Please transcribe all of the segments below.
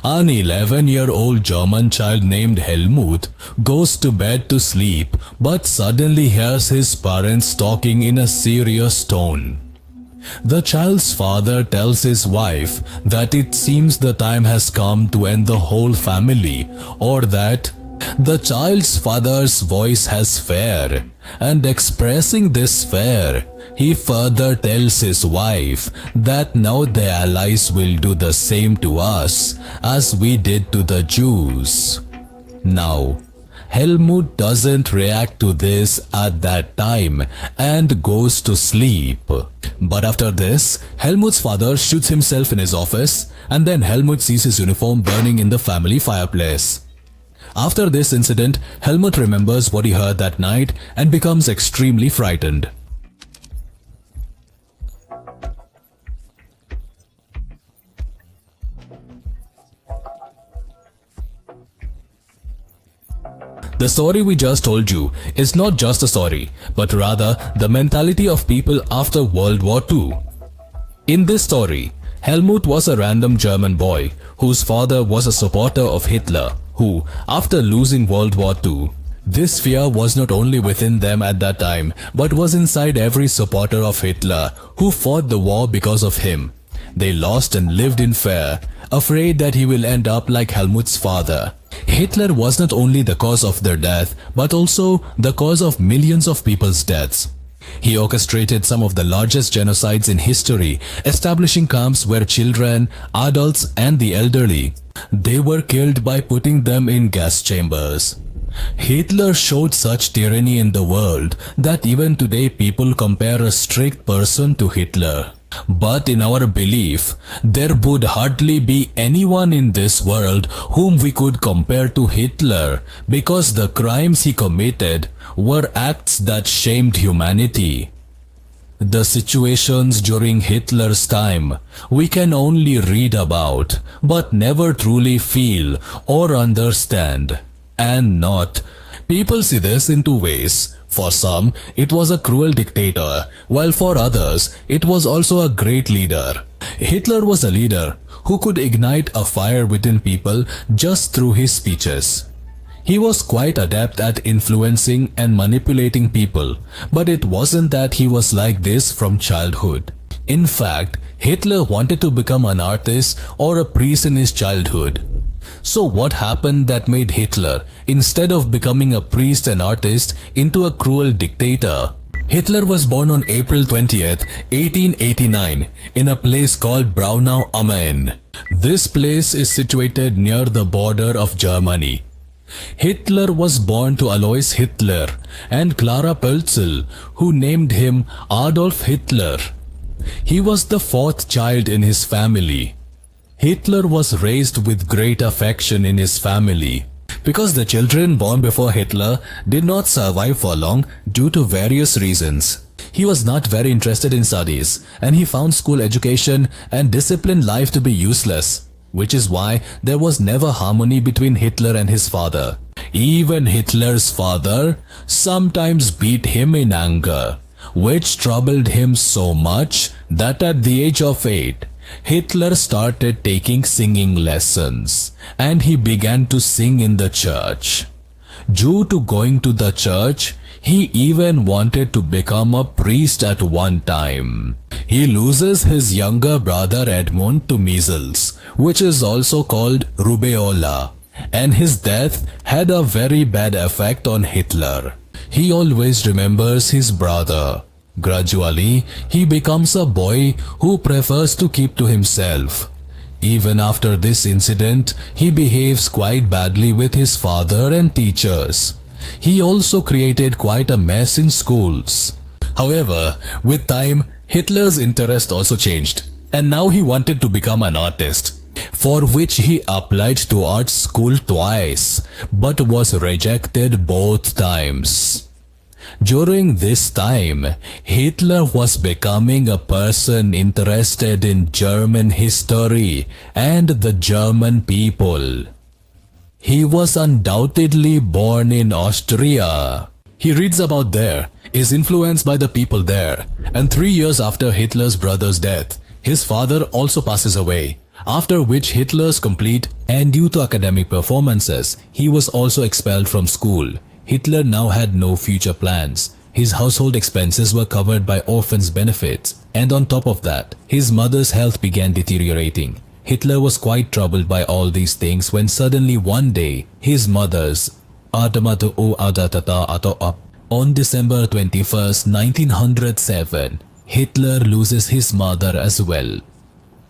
An 11-year-old German child named Helmut goes to bed to sleep but suddenly hears his parents talking in a serious tone. The child's father tells his wife that it seems the time has come to end the whole family, or that the child's father's voice has fear, and expressing this fear, he further tells his wife that now the Allies will do the same to us as we did to the Jews. Now, Helmut doesn't react to this at that time and goes to sleep. But after this, Helmut's father shoots himself in his office, and then Helmut sees his uniform burning in the family fireplace. After this incident, Helmut remembers what he heard that night and becomes extremely frightened. The story we just told you is not just a story, but rather the mentality of people after World War II. In this story, Helmut was a random German boy whose father was a supporter of Hitler, who, after losing World War II, this fear was not only within them at that time, but was inside every supporter of Hitler who fought the war because of him. They lost and lived in fear, afraid that he will end up like Helmut's father. Hitler was not only the cause of their death, but also the cause of millions of people's deaths. He orchestrated some of the largest genocides in history, establishing camps where children, adults, and the elderly, they were killed by putting them in gas chambers. Hitler showed such tyranny in the world that even today people compare a strict person to Hitler. But in our belief, there would hardly be anyone in this world whom we could compare to Hitler, because the crimes he committed were acts that shamed humanity. The situations during Hitler's time we can only read about, but never truly feel or understand. And not. People see this in two ways. For some, it was a cruel dictator, while for others, it was also a great leader. Hitler was a leader who could ignite a fire within people just through his speeches. He was quite adept at influencing and manipulating people, but it wasn't that he was like this from childhood. In fact, Hitler wanted to become an artist or a priest in his childhood. So what happened that made Hitler, instead of becoming a priest and artist, into a cruel dictator? Hitler was born on April 20th, 1889, in a place called Braunau am Main. This place is situated near the border of Germany. Hitler was born to Alois Hitler and Clara Pölzl, who named him Adolf Hitler. He was the fourth child in his family. Hitler was raised with great affection in his family, because the children born before Hitler did not survive for long due to various reasons. He was not very interested in studies, and he found school education and disciplined life to be useless, which is why there was never harmony between Hitler and his father. Even Hitler's father sometimes beat him in anger, which troubled him so much that at the age of 8, Hitler started taking singing lessons, and he began to sing in the church. Due to going to the church, he even wanted to become a priest at one time. He loses his younger brother Edmund to measles, which is also called rubeola, and his death had a very bad effect on Hitler. He always remembers his brother. Gradually, he becomes a boy who prefers to keep to himself. Even after this incident, he behaves quite badly with his father and teachers. He also created quite a mess in schools. However, with time, Hitler's interest also changed, and now he wanted to become an artist, for which he applied to art school twice, but was rejected both times. During this time, Hitler was becoming a person interested in German history and the German people. He was undoubtedly born in Austria. He reads about there, is influenced by the people there, and 3 years after Hitler's brother's death, his father also passes away. after which Hitler's complete and due to academic performances, he was also expelled from school. Hitler now had no future plans. His household expenses were covered by orphans' benefits, and on top of that, his mother's health began deteriorating. Hitler was quite troubled by all these things when suddenly one day, his mother's on December 21st, 1907, Hitler loses his mother as well,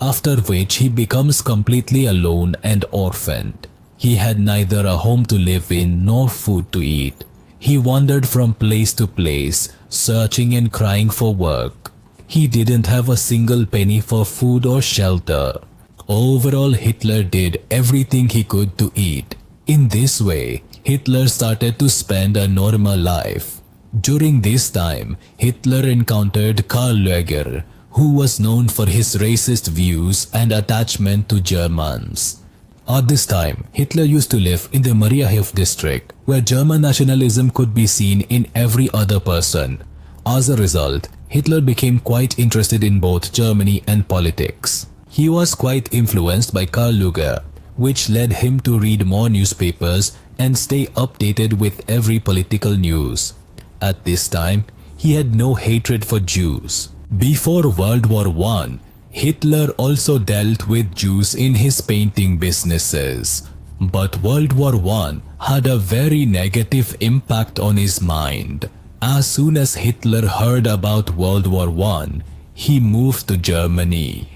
after which he becomes completely alone and orphaned. He had neither a home to live in nor food to eat. He wandered from place to place, searching and crying for work. He didn't have a single penny for food or shelter. Overall, Hitler did everything he could to eat. In this way, Hitler started to spend a normal life. During this time, Hitler encountered Karl Lueger, who was known for his racist views and attachment to Germans. At this time, Hitler used to live in the Mariahilf district, where German nationalism could be seen in every other person. As a result, Hitler became quite interested in both Germany and politics. He was quite influenced by Karl Lueger, which led him to read more newspapers and stay updated with every political news. At this time, he had no hatred for Jews. Before World War I, Hitler also dealt with Jews in his painting businesses. But World War I had a very negative impact on his mind. As soon as Hitler heard about World War I, he moved to Germany.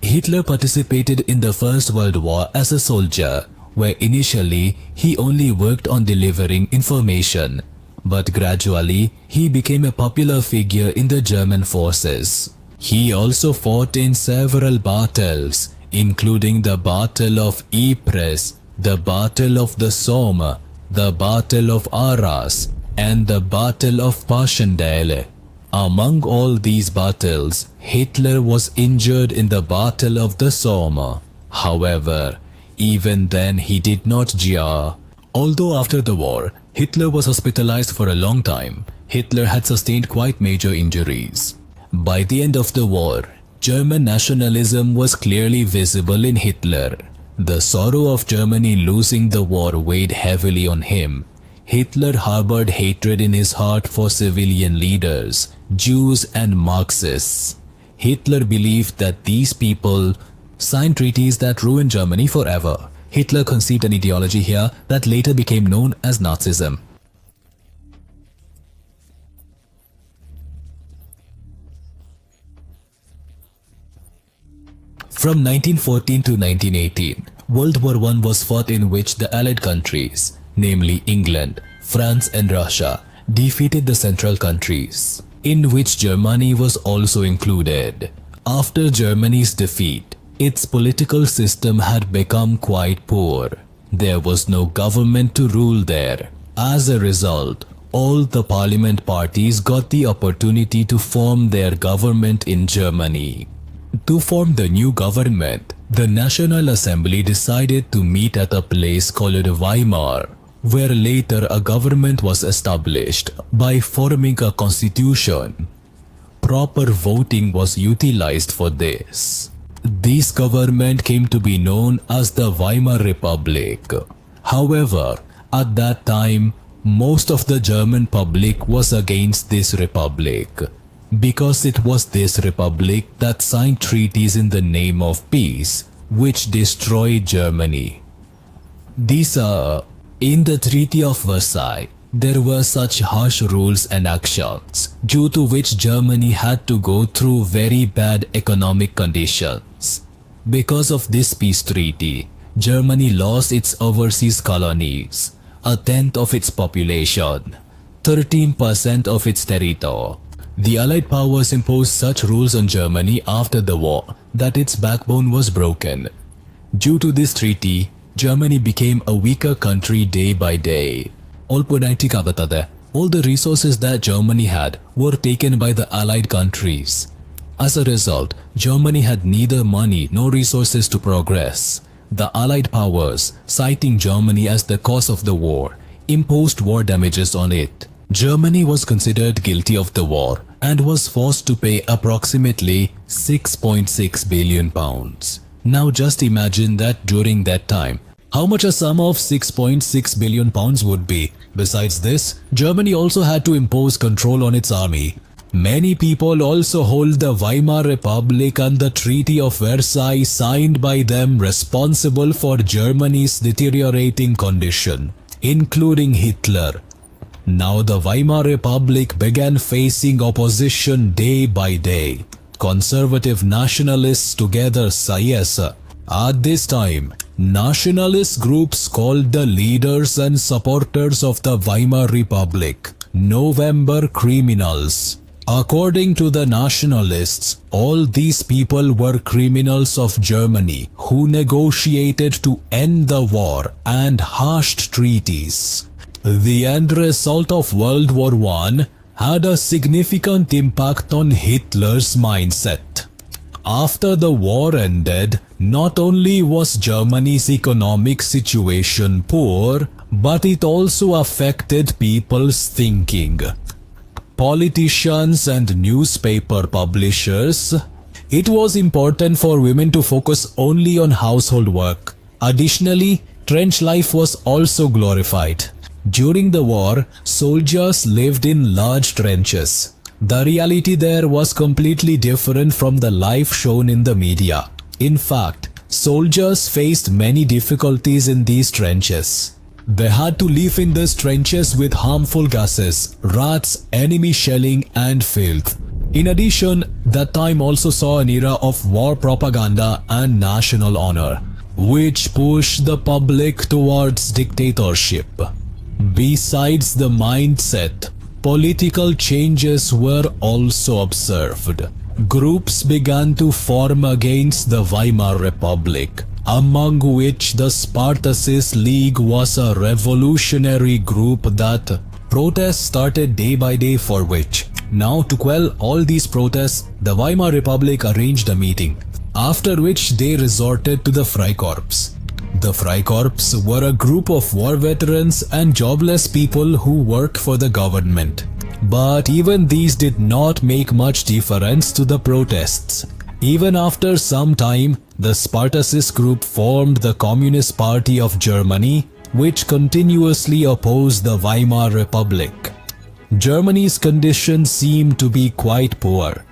Hitler participated in the First World War as a soldier, where initially he only worked on delivering information, but gradually he became a popular figure in the German forces. He also fought in several battles, including the Battle of Ypres, the Battle of the Somme, the Battle of Arras, and the Battle of Passchendaele. Among all these battles, Hitler was injured in the Battle of the Somme. However, even then he did not jeer. Although after the war, Hitler was hospitalized for a long time, Hitler had sustained quite major injuries. By the end of the war, German nationalism was clearly visible in Hitler. The sorrow of Germany losing the war weighed heavily on him. Hitler harbored hatred in his heart for civilian leaders, Jews and Marxists. Hitler believed that these people signed treaties that ruined Germany forever. Hitler conceived an ideology here that later became known as Nazism. From 1914 to 1918, World War I was fought, in which the Allied countries, namely England, France and Russia, defeated the Central countries, in which Germany was also included. After Germany's defeat, its political system had become quite poor. There was no government to rule there. As a result, all the parliament parties got the opportunity to form their government in Germany. To form the new government, the National Assembly decided to meet at a place called Weimar, where later a government was established by forming a constitution. Proper voting was utilized for this. This government came to be known as the Weimar Republic. However, at that time, most of the German public was against this republic, because it was this republic that signed treaties in the name of peace, which destroyed Germany. In the Treaty of Versailles, there were such harsh rules and actions, due to which Germany had to go through very bad economic conditions. Because of this peace treaty, Germany lost its overseas colonies, a tenth of its population, 13% of its territory. The Allied powers imposed such rules on Germany after the war that its backbone was broken. Due to this treaty, Germany became a weaker country day by day. All the resources that Germany had were taken by the Allied countries. As a result, Germany had neither money nor resources to progress. The Allied powers, citing Germany as the cause of the war, imposed war damages on it. Germany was considered guilty of the war and was forced to pay approximately £6.6 billion. Now just imagine that during that time, how much a sum of 6.6 billion pounds would be. Besides this, Germany also had to impose control on its army. Many people also hold the Weimar Republic and the Treaty of Versailles signed by them responsible for Germany's deteriorating condition, including Hitler. Now the Weimar Republic began facing opposition day by day. Conservative nationalists together yes. At this time, nationalist groups called the leaders and supporters of the Weimar Republic November criminals. According to the nationalists, all these people were criminals of Germany who negotiated to end the war and hashed treaties. The end result of World War I had a significant impact on Hitler's mindset. After the war ended, not only was Germany's economic situation poor, but it also affected people's thinking. Politicians and newspaper publishers, it was important for women to focus only on household work. Additionally, trench life was also glorified. During the war, soldiers lived in large trenches. The reality there was completely different from the life shown in the media. In fact, soldiers faced many difficulties in these trenches. They had to live in these trenches with harmful gases, rats, enemy shelling and filth. In addition, that time also saw an era of war propaganda and national honor, which pushed the public towards dictatorship. Besides the mindset, political changes were also observed. Groups began to form against the Weimar Republic, among which the Spartacist League was a revolutionary group that protests started day by day for which. Now to quell all these protests, the Weimar Republic arranged a meeting, after which they resorted to the Freikorps. The Freikorps were a group of war veterans and jobless people who work for the government. But even these did not make much difference to the protests. Even after some time, the Spartacist group formed the Communist Party of Germany, which continuously opposed the Weimar Republic. Germany's condition seemed to be quite poor.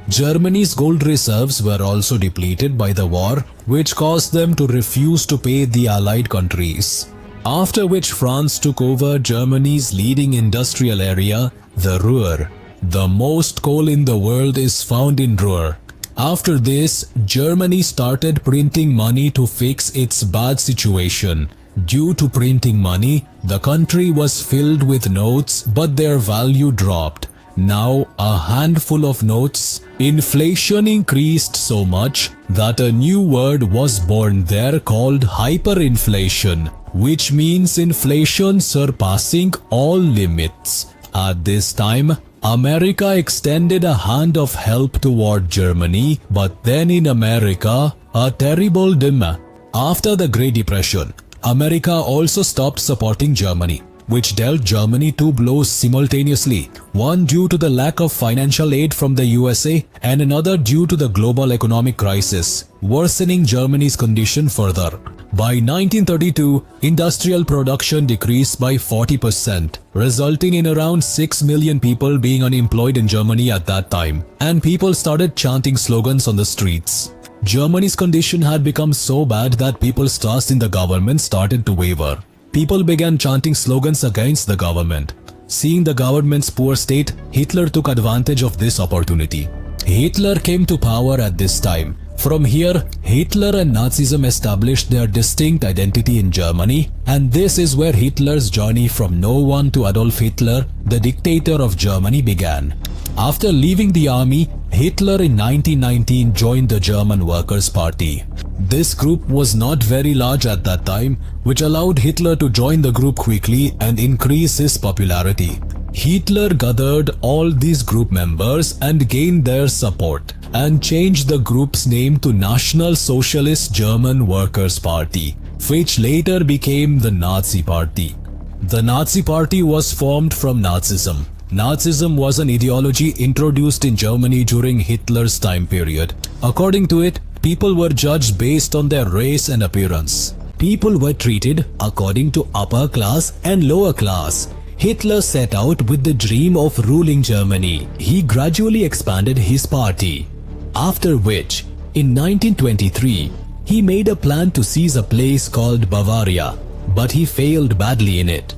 Germany's gold reserves were also depleted by the war, which caused them to refuse to pay the Allied countries. After which France took over Germany's leading industrial area, the Ruhr. The most coal in the world is found in Ruhr. After this, Germany started printing money to fix its bad situation. Due to printing money, the country was filled with notes, but their value dropped. Now, a handful of notes, inflation increased so much that a new word was born there called hyperinflation, which means inflation surpassing all limits. At this time, America extended a hand of help toward Germany, but then in America, a terrible dilemma. After the Great Depression, America also stopped supporting Germany, which dealt Germany two blows simultaneously, one due to the lack of financial aid from the USA and another due to the global economic crisis, worsening Germany's condition further. By 1932, industrial production decreased by 40%, resulting in around 6 million people being unemployed in Germany at that time, and people started chanting slogans on the streets. Germany's condition had become so bad that people's trust in the government started to waver. People began chanting slogans against the government. Seeing the government's poor state, Hitler took advantage of this opportunity. Hitler came to power at this time. From here, Hitler and Nazism established their distinct identity in Germany, and this is where Hitler's journey from no one to Adolf Hitler, the dictator of Germany, began. After leaving the army, Hitler in 1919 joined the German Workers' Party. This group was not very large at that time, which allowed Hitler to join the group quickly and increase his popularity. Hitler gathered all these group members and gained their support, and changed the group's name to National Socialist German Workers' Party, which later became the Nazi Party. The Nazi Party was formed from Nazism. Nazism was an ideology introduced in Germany during Hitler's time period. According to it, people were judged based on their race and appearance. People were treated according to upper class and lower class. Hitler set out with the dream of ruling Germany. He gradually expanded his party. After which, in 1923, he made a plan to seize a place called Bavaria, but he failed badly in it.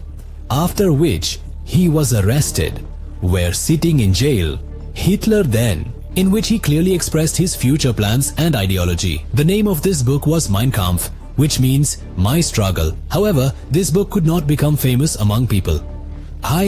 After which, he was arrested, were sitting in jail. Hitler then, in which he clearly expressed his future plans and ideology. The name of this book was Mein Kampf, which means My Struggle. However, this book could not become famous among people. A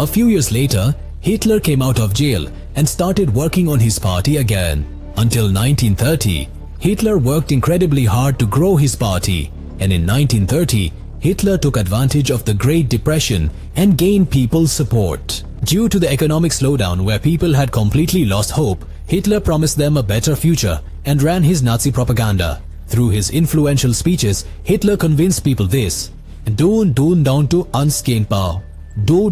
few years later, Hitler came out of jail and started working on his party again. Until 1930, Hitler worked incredibly hard to grow his party, and in 1930, Hitler took advantage of the Great Depression and gained people's support. Due to the economic slowdown where people had completely lost hope, Hitler promised them a better future and ran his Nazi propaganda. Through his influential speeches, Hitler convinced people this: "Down to unskänbar. Do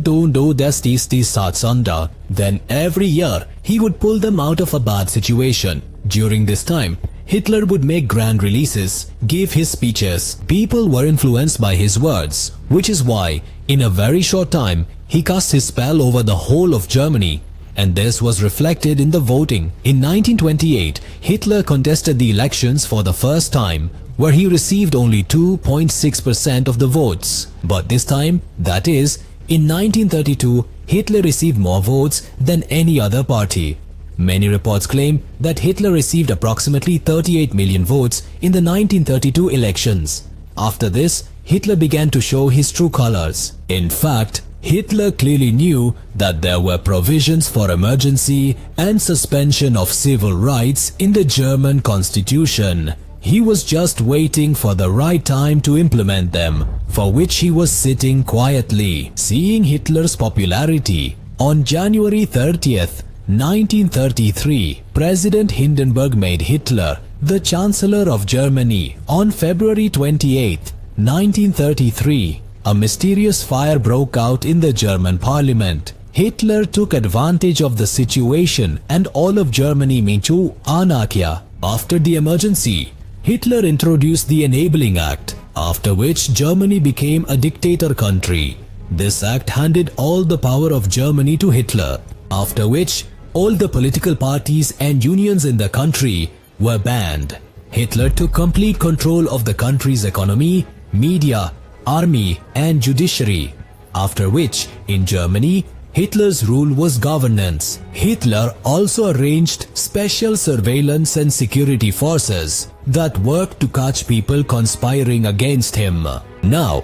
das die Satsanda." Then every year, he would pull them out of a bad situation. During this time, Hitler would make grand releases, give his speeches. People were influenced by his words, which is why, in a very short time, he cast his spell over the whole of Germany, and this was reflected in the voting. In 1928, Hitler contested the elections for the first time, where he received only 2.6% of the votes. But this time, that is, in 1932, Hitler received more votes than any other party. Many reports claim that Hitler received approximately 38 million votes in the 1932 elections. After this, Hitler began to show his true colors. In fact, Hitler clearly knew that there were provisions for emergency and suspension of civil rights in the German constitution. He was just waiting for the right time to implement them, for which he was sitting quietly. Seeing Hitler's popularity, on January 30th, 1933, President Hindenburg made Hitler the Chancellor of Germany. On February 28, 1933, a mysterious fire broke out in the German parliament. Hitler took advantage of the situation and all of Germany into anarchy. After the emergency, Hitler introduced the Enabling Act, after which Germany became a dictator country. This act handed all the power of Germany to Hitler, after which all the political parties and unions in the country were banned. Hitler took complete control of the country's economy, media, army and judiciary, after which, in Germany, Hitler's rule was governance. Hitler also arranged special surveillance and security forces that worked to catch people conspiring against him. Now,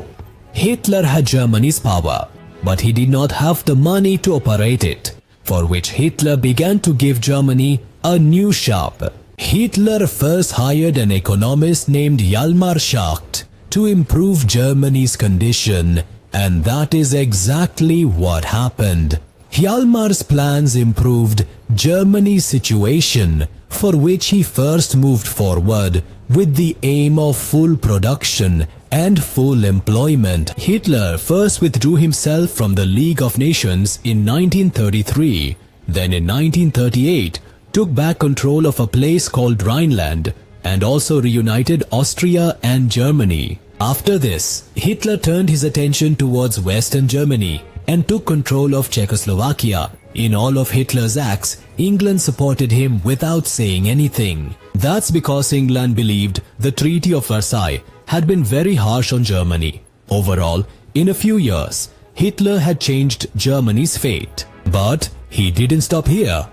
Hitler had Germany's power, but he did not have the money to operate it, for which Hitler began to give Germany a new shape. Hitler first hired an economist named Hjalmar Schacht to improve Germany's condition, and that is exactly what happened. Hjalmar's plans improved Germany's situation, for which he first moved forward with the aim of full production and full employment. Hitler first withdrew himself from the League of Nations in 1933, then in 1938 took back control of a place called Rhineland and also reunited Austria and Germany. After this, Hitler turned his attention towards Western Germany and took control of Czechoslovakia. In all of Hitler's acts, England supported him without saying anything. That's because England believed the Treaty of Versailles had been very harsh on Germany. Overall, in a few years, Hitler had changed Germany's fate. But he didn't stop here.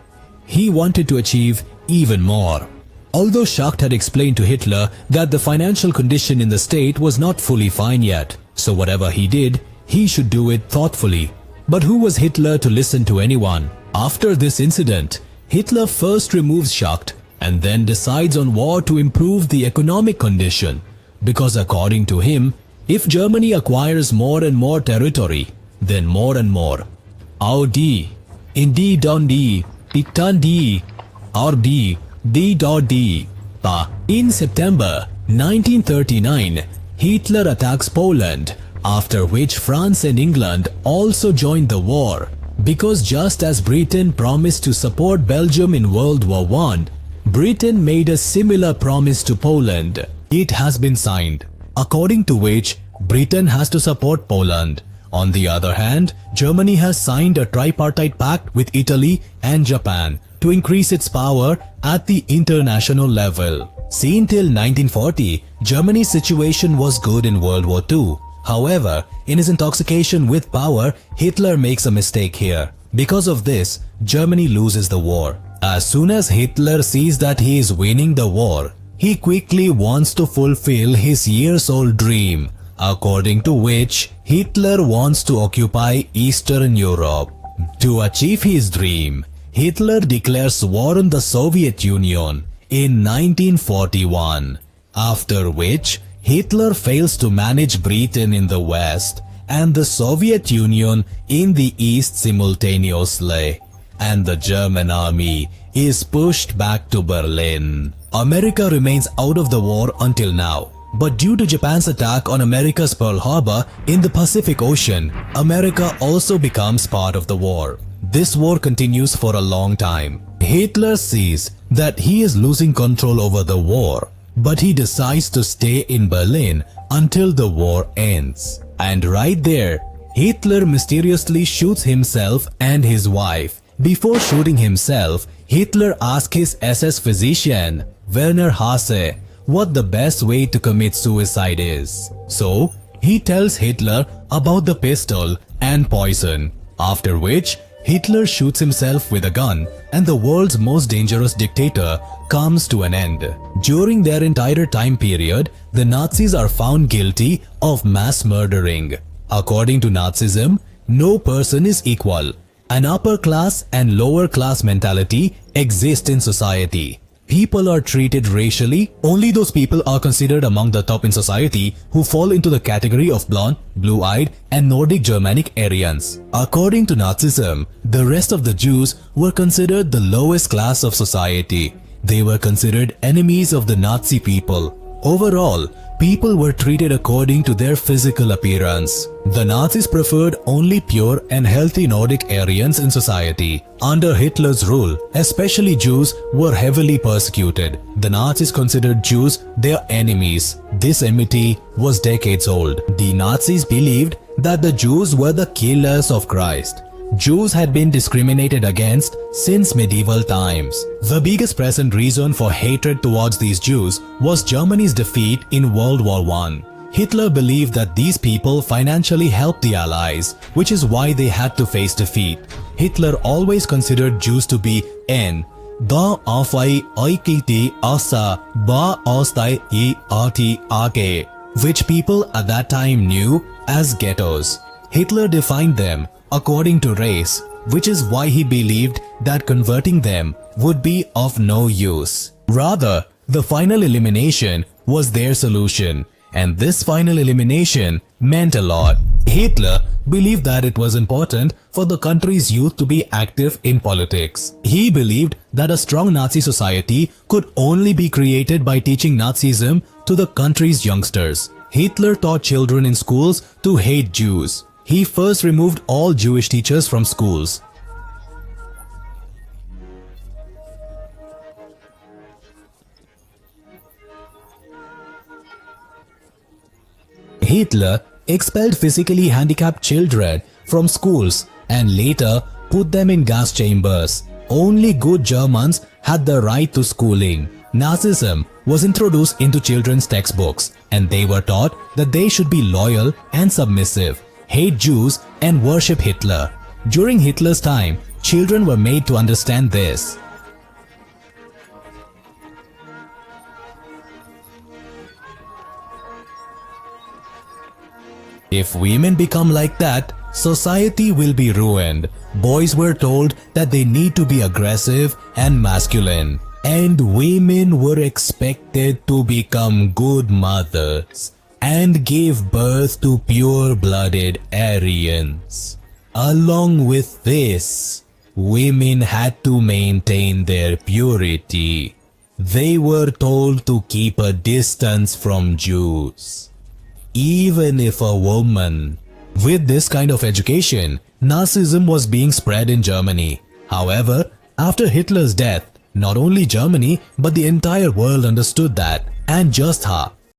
He wanted to achieve even more. Although Schacht had explained to Hitler that the financial condition in the state was not fully fine yet, so whatever he did, he should do it thoughtfully. But who was Hitler to listen to anyone? After this incident, Hitler first removes Schacht and then decides on war to improve the economic condition, because according to him, if Germany acquires more and more territory, then more and more. Audi, Indi don di, Titan di, Audi, D.D. In September 1939, Hitler attacks Poland, after which France and England also joined the war, because just as Britain promised to support Belgium in World War I, Britain made a similar promise to Poland. It has been signed, according to which Britain has to support Poland. On the other hand, Germany has signed a tripartite pact with Italy and Japan to increase its power at the international level. Seen till 1940, Germany's situation was good in World War II. However, in his intoxication with power, Hitler makes a mistake here. Because of this, Germany loses the war. As soon as Hitler sees that he is winning the war, he quickly wants to fulfill his years-old dream, according to which Hitler wants to occupy Eastern Europe. To achieve his dream, Hitler declares war on the Soviet Union in 1941, after which Hitler fails to manage Britain in the West and the Soviet Union in the East simultaneously, and the German army is pushed back to Berlin. America remains out of the war until now. But due to Japan's attack on America's Pearl Harbor in the Pacific Ocean, America also becomes part of the war. This war continues for a long time. Hitler sees that he is losing control over the war, but he decides to stay in Berlin until the war ends. And right there, Hitler mysteriously shoots himself and his wife. Before shooting himself, Hitler asks his SS physician, Werner Hasse, what the best way to commit suicide is. So, he tells Hitler about the pistol and poison, after which Hitler shoots himself with a gun and the world's most dangerous dictator comes to an end. During their entire time period, the Nazis are found guilty of mass murdering. According to Nazism, no person is equal. An upper class and lower class mentality exist in society. People are treated racially. Only those people are considered among the top in society who fall into the category of blonde, blue-eyed and Nordic Germanic Aryans. According to Nazism, the rest of the Jews were considered the lowest class of society. They were considered enemies of the Nazi people. Overall, people were treated according to their physical appearance. The Nazis preferred only pure and healthy Nordic Aryans in society. Under Hitler's rule, especially Jews were heavily persecuted. The Nazis considered Jews their enemies. This enmity was decades old. The Nazis believed that the Jews were the killers of Christ. Jews had been discriminated against since medieval times. The biggest present reason for hatred towards these Jews was Germany's defeat in World War I. Hitler believed that these people financially helped the Allies, which is why they had to face defeat. Hitler always considered Jews to be N. Da afai aikiti asa ba ostai I ati ake, which people at that time knew as ghettos. Hitler defined them according to race, which is why he believed that converting them would be of no use. Rather, the final elimination was their solution, and this final elimination meant a lot. Hitler believed that it was important for the country's youth to be active in politics. He believed that a strong Nazi society could only be created by teaching Nazism to the country's youngsters. Hitler taught children in schools to hate Jews. He first removed all Jewish teachers from schools. Hitler expelled physically handicapped children from schools and later put them in gas chambers. Only good Germans had the right to schooling. Nazism was introduced into children's textbooks, and they were taught that they should be loyal and submissive, hate Jews and worship Hitler. During Hitler's time, children were made to understand this. If women become like that, society will be ruined. Boys were told that they need to be aggressive and masculine, and women were expected to become good mothers and gave birth to pure-blooded Aryans. Along with this, women had to maintain their purity. They were told to keep a distance from Jews, even if a woman. With this kind of education, Nazism was being spread in Germany. However, after Hitler's death, Not only Germany, but the entire world understood that, and just how.